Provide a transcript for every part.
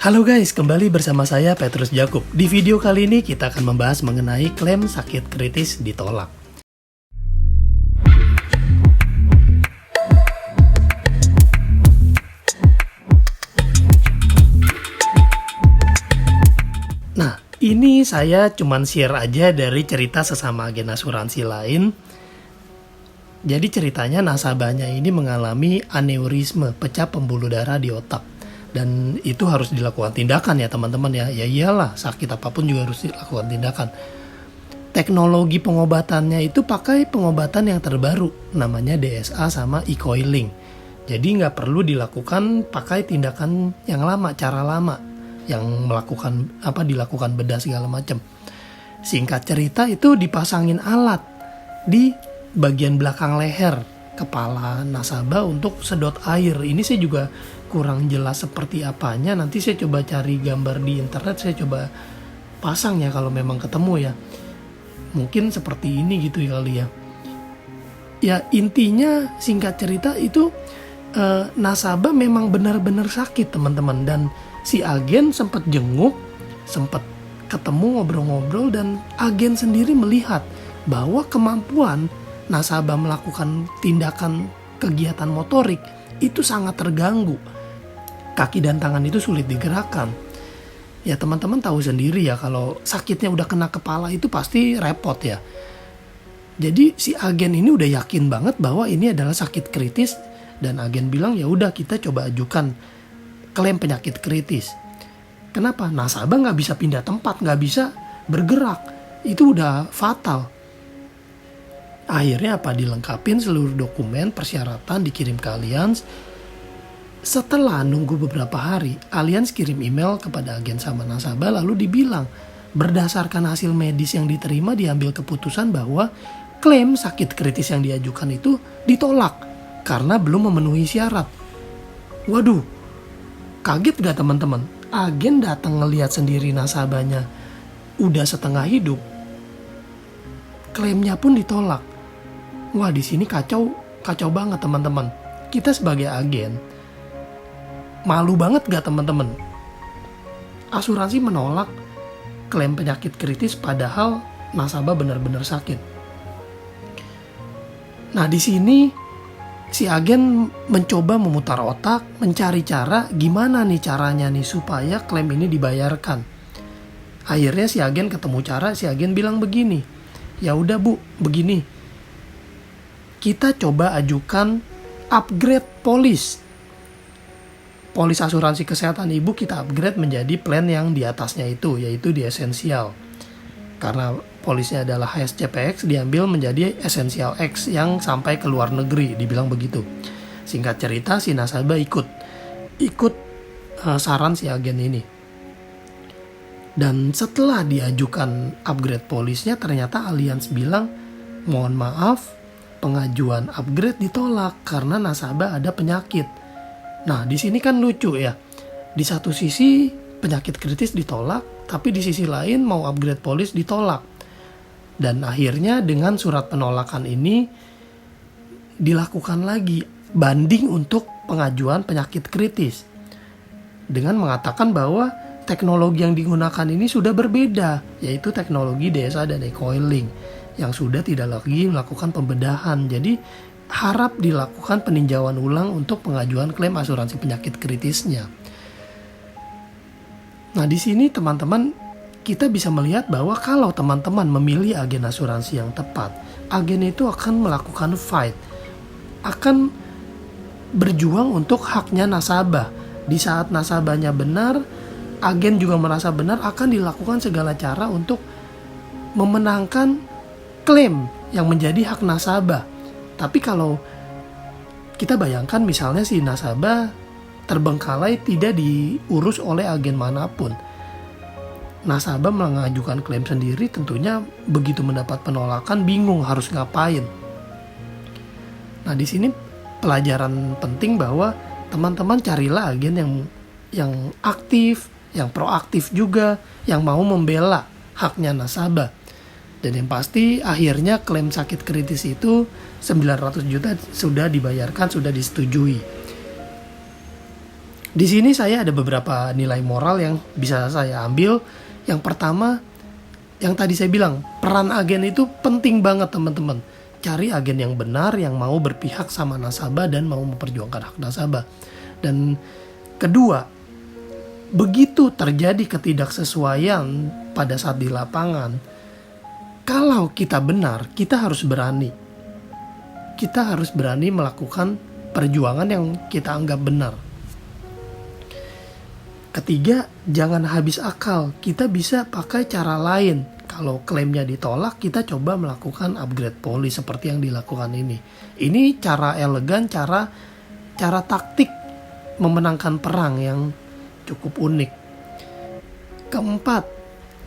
Halo guys, kembali bersama saya Petrus Jakub. Di video kali ini kita akan membahas mengenai klaim sakit kritis ditolak. Nah, ini saya cuman share aja dari cerita sesama agen asuransi lain. Jadi ceritanya nasabahnya ini mengalami aneurisme, pecah pembuluh darah di otak. Dan itu harus dilakukan tindakan ya teman-teman ya. Ya iyalah, sakit apapun juga harus dilakukan tindakan. Teknologi pengobatannya itu pakai pengobatan yang terbaru, namanya DSA sama e-coiling. Jadi nggak perlu dilakukan pakai tindakan yang lama, cara lama, yang dilakukan bedah segala macam. Singkat cerita itu dipasangin alat di bagian belakang leher kepala nasabah untuk sedot air. Ini saya juga kurang jelas seperti apanya. Nanti saya coba cari gambar di internet, saya coba pasang ya kalau memang ketemu ya. Mungkin seperti ini gitu ya kali ya. Ya intinya singkat cerita itu nasabah memang benar-benar sakit teman-teman. Dan si agen sempat jenguk, sempat ketemu ngobrol-ngobrol, dan agen sendiri melihat bahwa kemampuan nasabah melakukan tindakan kegiatan motorik itu sangat terganggu. Kaki dan tangan itu sulit digerakkan. Ya teman-teman tahu sendiri ya, kalau sakitnya udah kena kepala itu pasti repot ya. Jadi si agen ini udah yakin banget bahwa ini adalah sakit kritis, dan agen bilang ya udah kita coba ajukan klaim penyakit kritis. Kenapa? Nasabah nggak bisa pindah tempat, nggak bisa bergerak, itu udah fatal. Akhirnya dilengkapin seluruh dokumen persyaratan, dikirim ke Allianz. Setelah nunggu beberapa hari, Allianz kirim email kepada agen sama nasabah, lalu dibilang berdasarkan hasil medis yang diterima diambil keputusan bahwa klaim sakit kritis yang diajukan itu ditolak karena belum memenuhi syarat. Waduh, kaget gak teman-teman? Agen datang ngelihat sendiri nasabahnya udah setengah hidup, klaimnya pun ditolak. Wah, di sini kacau banget teman-teman. Kita sebagai agen malu banget gak teman-teman? Asuransi menolak klaim penyakit kritis padahal nasabah benar-benar sakit. Nah, di sini si agen mencoba memutar otak, mencari cara gimana nih caranya nih supaya klaim ini dibayarkan. Akhirnya si agen ketemu cara, si agen bilang begini, ya udah Bu, begini, kita coba ajukan upgrade polis asuransi kesehatan ibu, kita upgrade menjadi plan yang di atasnya itu, yaitu di esensial. Karena polisnya adalah HSCPX, diambil menjadi Essential X yang sampai ke luar negeri, dibilang begitu. Singkat cerita si nasabah ikut saran si agen ini. Dan setelah diajukan upgrade polisnya, ternyata Allianz bilang, mohon maaf, pengajuan upgrade ditolak karena nasabah ada penyakit. Nah, di sini kan lucu ya. Di satu sisi penyakit kritis ditolak, tapi di sisi lain mau upgrade polis ditolak. Dan akhirnya dengan surat penolakan ini dilakukan lagi banding untuk pengajuan penyakit kritis. Dengan mengatakan bahwa teknologi yang digunakan ini sudah berbeda, yaitu teknologi DSA dan e-coiling yang sudah tidak lagi melakukan pembedahan. Jadi harap dilakukan peninjauan ulang untuk pengajuan klaim asuransi penyakit kritisnya. Nah, di sini teman-teman kita bisa melihat bahwa kalau teman-teman memilih agen asuransi yang tepat, agen itu akan melakukan fight, akan berjuang untuk haknya nasabah. Di saat nasabahnya benar, agen juga merasa benar, akan dilakukan segala cara untuk memenangkan klaim yang menjadi hak nasabah. Tapi kalau kita bayangkan misalnya si nasabah terbengkalai tidak diurus oleh agen manapun, nasabah mengajukan klaim sendiri, tentunya begitu mendapat penolakan bingung harus ngapain. Nah, di sini pelajaran penting bahwa teman-teman carilah agen yang aktif, yang proaktif juga, yang mau membela haknya nasabah. Dan yang pasti akhirnya klaim sakit kritis itu 900 juta sudah dibayarkan, sudah disetujui. Di sini saya ada beberapa nilai moral yang bisa saya ambil. Yang pertama, yang tadi saya bilang, peran agen itu penting banget teman-teman. Cari agen yang benar, yang mau berpihak sama nasabah dan mau memperjuangkan hak nasabah. Dan kedua, begitu terjadi ketidaksesuaian pada saat di lapangan, kalau kita benar, kita harus berani. Kita harus berani melakukan perjuangan yang kita anggap benar. Ketiga, jangan habis akal. Kita bisa pakai cara lain. Kalau klaimnya ditolak, kita coba melakukan upgrade polis seperti yang dilakukan ini. Ini cara elegan, cara taktik memenangkan perang yang cukup unik. Keempat,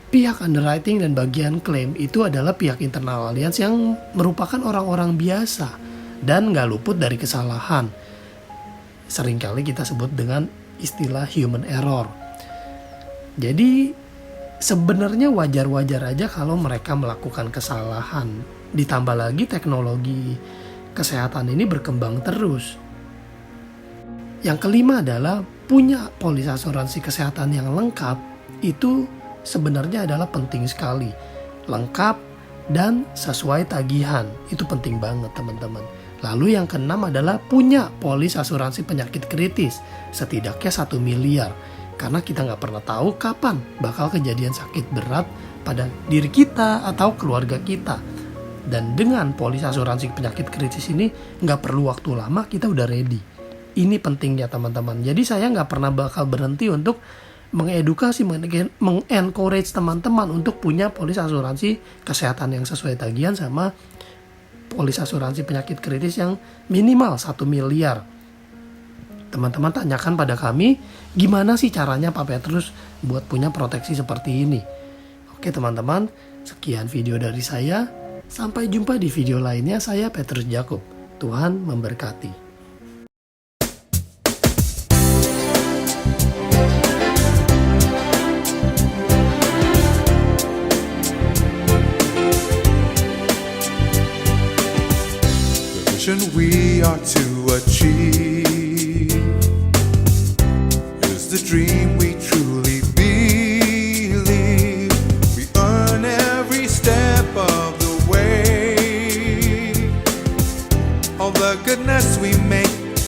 pihak underwriting dan bagian klaim itu adalah pihak internal Allianz yang merupakan orang-orang biasa dan nggak luput dari kesalahan. Seringkali kita sebut dengan istilah human error. Jadi sebenarnya wajar-wajar aja kalau mereka melakukan kesalahan. Ditambah lagi teknologi kesehatan ini berkembang terus. Yang kelima adalah punya polis asuransi kesehatan yang lengkap. Itu sebenarnya adalah penting sekali. Lengkap dan sesuai tagihan. Itu penting banget teman-teman. Lalu yang keenam adalah punya polis asuransi penyakit kritis. Setidaknya 1 miliar. Karena kita nggak pernah tahu kapan bakal kejadian sakit berat pada diri kita atau keluarga kita. Dan dengan polis asuransi penyakit kritis ini nggak perlu waktu lama, kita udah ready. Ini pentingnya teman-teman. Jadi saya nggak pernah bakal berhenti untuk mengedukasi, mengencourage teman-teman untuk punya polis asuransi kesehatan yang sesuai tagihan sama polis asuransi penyakit kritis yang minimal 1 miliar. Teman-teman tanyakan pada kami, gimana sih caranya Pak Petrus buat punya proteksi seperti ini? Oke teman-teman, sekian video dari saya. Sampai jumpa di video lainnya. Saya Petrus Jakub. Tuhan memberkati. We are to achieve is the dream